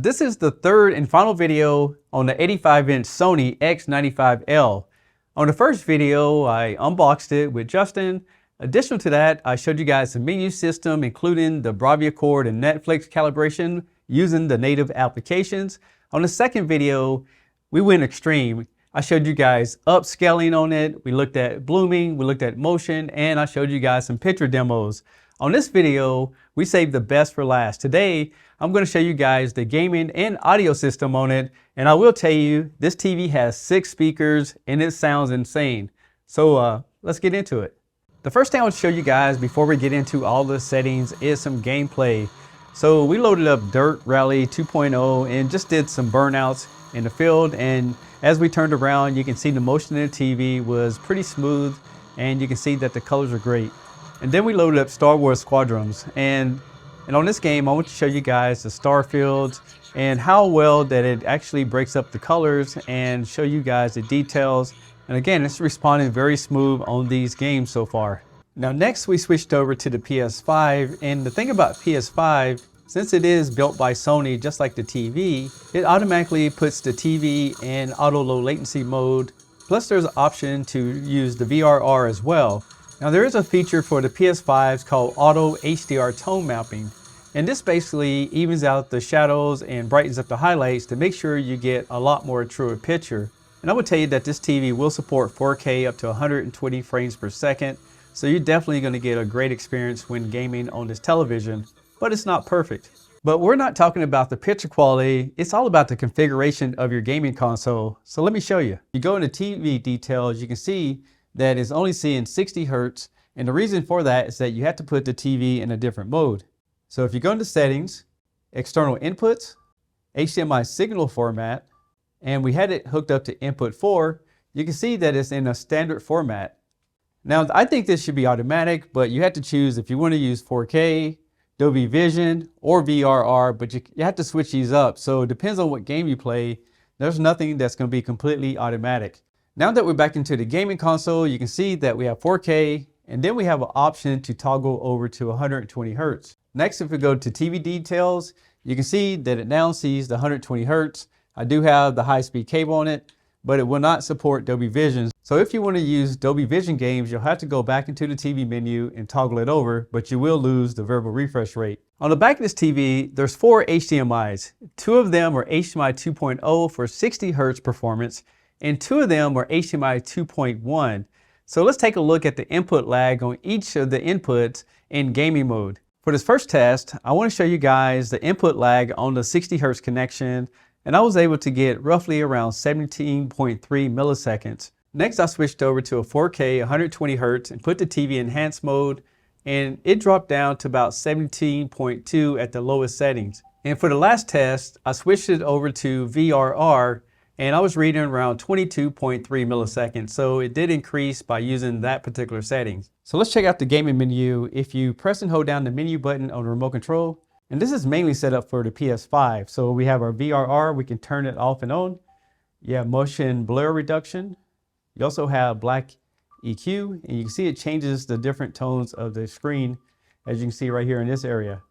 This is the third and final video on the 85-inch Sony X95L. On the first video, I unboxed it with Justin. Additional to that, I showed you guys the menu system, including the Bravia Cord and Netflix calibration using the native applications. On the second video, we went extreme. I showed you guys upscaling on it. We looked at blooming, we looked at motion, and I showed you guys some picture demos. On this video, we saved the best for last. Today, I'm going to show you guys the gaming and audio system on it. And I will tell you, this TV has 6 speakers and it sounds insane. So let's get into it. The first thing I want to show you guys before we get into all the settings is some gameplay. So we loaded up Dirt Rally 2.0 and just did some burnouts in the field. And as we turned around, you can see the motion in the TV was pretty smooth and you can see that the colors are great. And then we loaded up Star Wars Squadrons. And on this game, I want to show you guys the star fields and how well that it actually breaks up the colors and show you guys the details. And again, it's responding very smooth on these games so far. Now next we switched over to the PS5, and the thing about PS5, since it is built by Sony just like the TV, it automatically puts the TV in auto low latency mode. Plus there's an option to use the VRR as well. Now there is a feature for the PS5s called Auto HDR Tone Mapping. And this basically evens out the shadows and brightens up the highlights to make sure you get a lot more truer picture. And I would tell you that this TV will support 4K up to 120 frames per second. So you're definitely going to get a great experience when gaming on this television, but it's not perfect. But we're not talking about the picture quality, it's all about the configuration of your gaming console. So let me show you. You go into TV details, you can see that is only seeing 60 Hertz. And the reason for that is that you have to put the TV in a different mode. So if you go into settings, external inputs, HDMI signal format, and we had it hooked up to input 4, you can see that it's in a standard format. Now I think this should be automatic, but you have to choose if you want to use 4K, Dolby Vision, or VRR, but you have to switch these up. So it depends on what game you play. There's nothing that's going to be completely automatic. Now that we're back into the gaming console, you can see that we have 4K, and then we have an option to toggle over to 120 Hertz. Next, if we go to TV details, you can see that it now sees the 120 Hertz. I do have the high-speed cable on it, but it will not support Dolby Vision. So if you want to use Dolby Vision games, you'll have to go back into the TV menu and toggle it over, but you will lose the variable refresh rate. On the back of this TV, there's 4 HDMIs. 2 of them are HDMI 2.0 for 60 Hertz performance, and 2 of them are HDMI 2.1. So let's take a look at the input lag on each of the inputs in gaming mode. For this first test, I want to show you guys the input lag on the 60 Hertz connection, and I was able to get roughly around 17.3 milliseconds. Next, I switched over to a 4K 120 Hertz and put the TV in enhanced mode, and it dropped down to about 17.2 at the lowest settings. And for the last test, I switched it over to VRR, and I was reading around 22.3 milliseconds, so it did increase by using that particular setting. So let's check out the gaming menu. If you press and hold down the menu button on the remote control, and this is mainly set up for the PS5. So we have our VRR, we can turn it off and on. You have motion blur reduction. You also have black EQ, and you can see it changes the different tones of the screen, as you can see right here in this area.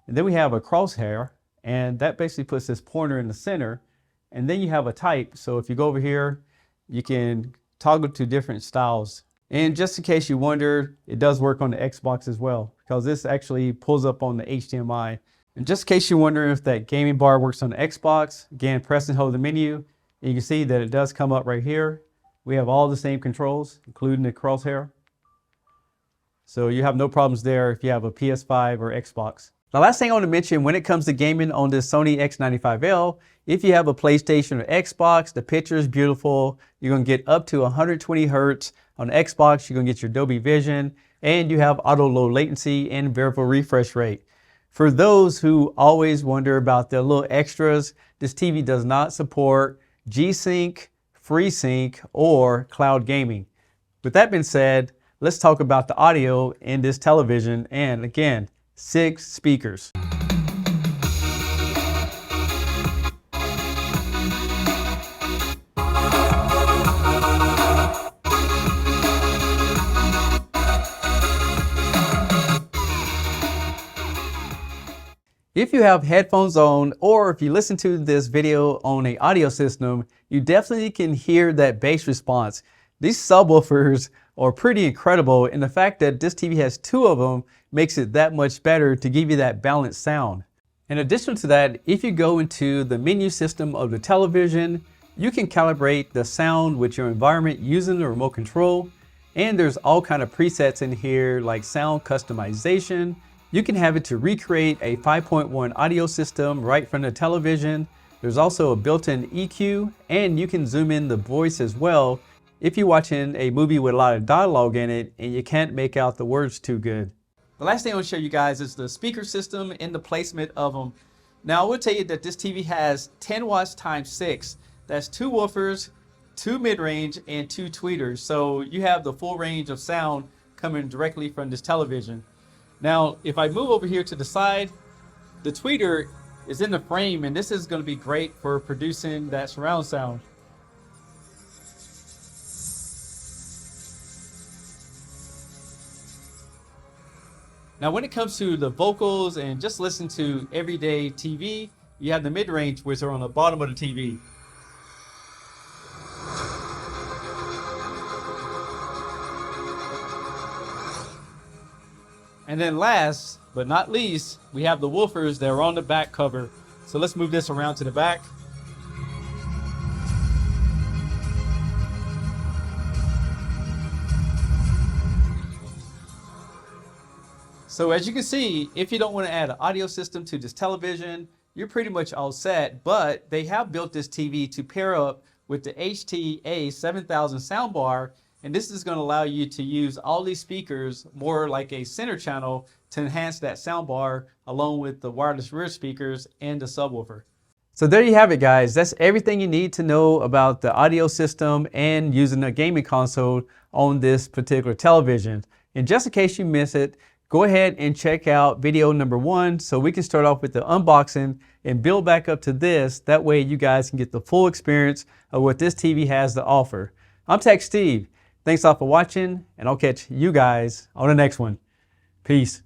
And then we have a crosshair, and that basically puts this pointer in the center. And then you have a type. So if you go over here, you can toggle to different styles. And just in case you wonder, it does work on the Xbox as well, because this actually pulls up on the HDMI. And just in case you wonder if that gaming bar works on the Xbox, again, press and hold the menu, and you can see that it does come up right here. We have all the same controls, including the crosshair. So you have no problems there if you have a PS5 or Xbox. The last thing I want to mention when it comes to gaming on this Sony X95L, if you have a PlayStation or Xbox, the picture is beautiful. You're going to get up to 120 Hertz. On the Xbox, you're going to get your Dolby Vision, and you have auto low latency and variable refresh rate. For those who always wonder about the little extras, this TV does not support G-Sync, FreeSync, or cloud gaming. With that being said, let's talk about the audio in this television, and again, 6 speakers. If you have headphones on, or if you listen to this video on an audio system, you definitely can hear that bass response. These subwoofers are pretty incredible, and the fact that this TV has two of them makes it that much better to give you that balanced sound. In addition to that, if you go into the menu system of the television, you can calibrate the sound with your environment using the remote control. And there's all kind of presets in here like sound customization. You can have it to recreate a 5.1 audio system right from the television. There's also a built-in EQ, and you can zoom in the voice as well if you're watching a movie with a lot of dialogue in it and you can't make out the words too good. The last thing I want to show you guys is the speaker system and the placement of them. Now I will tell you that this TV has 10 watts times 6. That's 2 woofers, 2 mid-range, and 2 tweeters. So you have the full range of sound coming directly from this television. Now, if I move over here to the side, the tweeter is in the frame, and this is going to be great for producing that surround sound. Now, when it comes to the vocals and just listen to everyday TV, you have the mid-range, which are on the bottom of the TV. And then last but not least, we have the woofers that are on the back cover. So let's move this around to the back. So as you can see, if you don't want to add an audio system to this television, you're pretty much all set, but they have built this TV to pair up with the HTA7000 soundbar. And this is going to allow you to use all these speakers more like a center channel to enhance that soundbar along with the wireless rear speakers and the subwoofer. So there you have it, guys. That's everything you need to know about the audio system and using a gaming console on this particular television. And just in case you miss it, go ahead and check out video number 1 so we can start off with the unboxing and build back up to this. That way you guys can get the full experience of what this TV has to offer. I'm Tech Steve. Thanks all for watching, and I'll catch you guys on the next one. Peace.